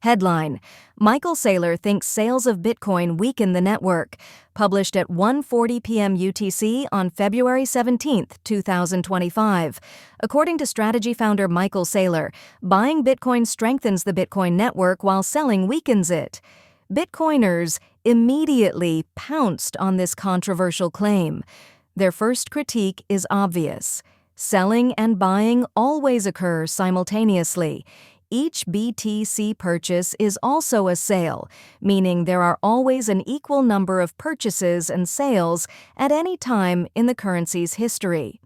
Headline: Michael Saylor thinks sales of Bitcoin weaken the network. Published at 1:40 p.m. UTC on February 17, 2025. According to strategy founder Michael Saylor, buying Bitcoin strengthens the Bitcoin network while selling weakens it. Bitcoiners immediately pounced on this controversial claim. Their first critique is obvious. Selling and buying always occur simultaneously. Each BTC purchase is also a sale, meaning there are always an equal number of purchases and sales at any time in the currency's history.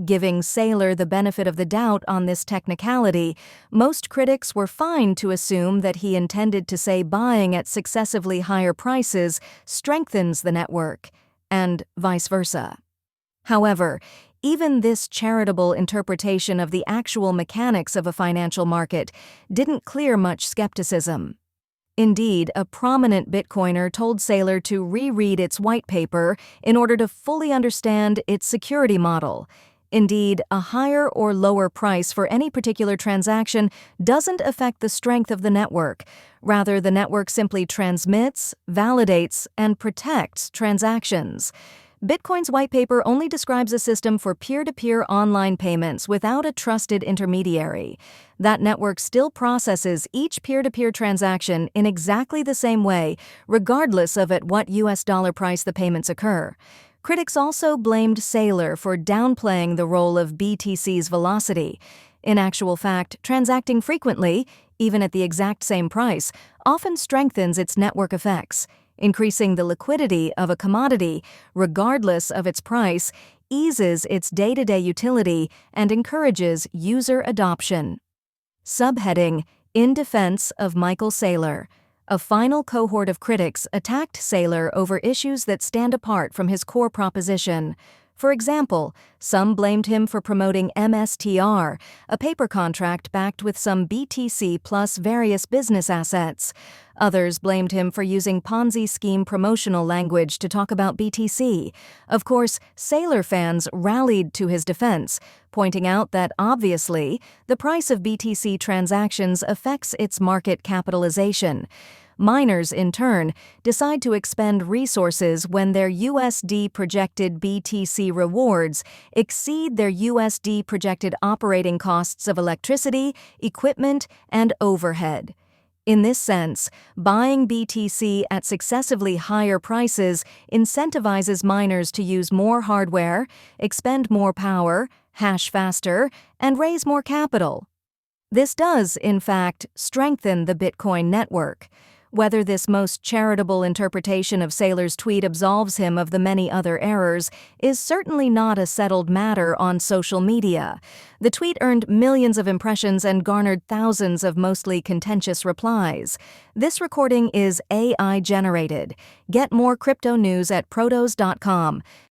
Giving Saylor the benefit of the doubt on this technicality, most critics were fine to assume that he intended to say buying at successively higher prices strengthens the network, and vice versa. However, even this charitable interpretation of the actual mechanics of a financial market didn't clear much skepticism. Indeed, a prominent Bitcoiner told Saylor to reread its white paper in order to fully understand its security model. Indeed, a higher or lower price for any particular transaction doesn't affect the strength of the network. Rather, the network simply transmits, validates, and protects transactions. Bitcoin's white paper only describes a system for peer-to-peer online payments without a trusted intermediary. That network still processes each peer-to-peer transaction in exactly the same way, regardless of at what US dollar price the payments occur. Critics also blamed Saylor for downplaying the role of BTC's velocity. In actual fact, transacting frequently, even at the exact same price, often strengthens its network effects. Increasing the liquidity of a commodity, regardless of its price, eases its day-to-day utility and encourages user adoption. Subheading: In defense of Michael Saylor. A final cohort of critics attacked Saylor over issues that stand apart from his core proposition. For example, some blamed him for promoting MSTR, a paper contract backed with some BTC plus various business assets. Others blamed him for using Ponzi scheme promotional language to talk about BTC. Of course, Saylor fans rallied to his defense, pointing out that obviously, the price of BTC transactions affects its market capitalization. Miners, in turn, decide to expend resources when their USD projected BTC rewards exceed their USD projected operating costs of electricity, equipment, and overhead. In this sense, buying BTC at successively higher prices incentivizes miners to use more hardware, expend more power, hash faster, and raise more capital. This does, in fact, strengthen the Bitcoin network. Whether this most charitable interpretation of Saylor's tweet absolves him of the many other errors is certainly not a settled matter on social media. The tweet earned millions of impressions and garnered thousands of mostly contentious replies. This recording is AI-generated. Get more crypto news at protos.com.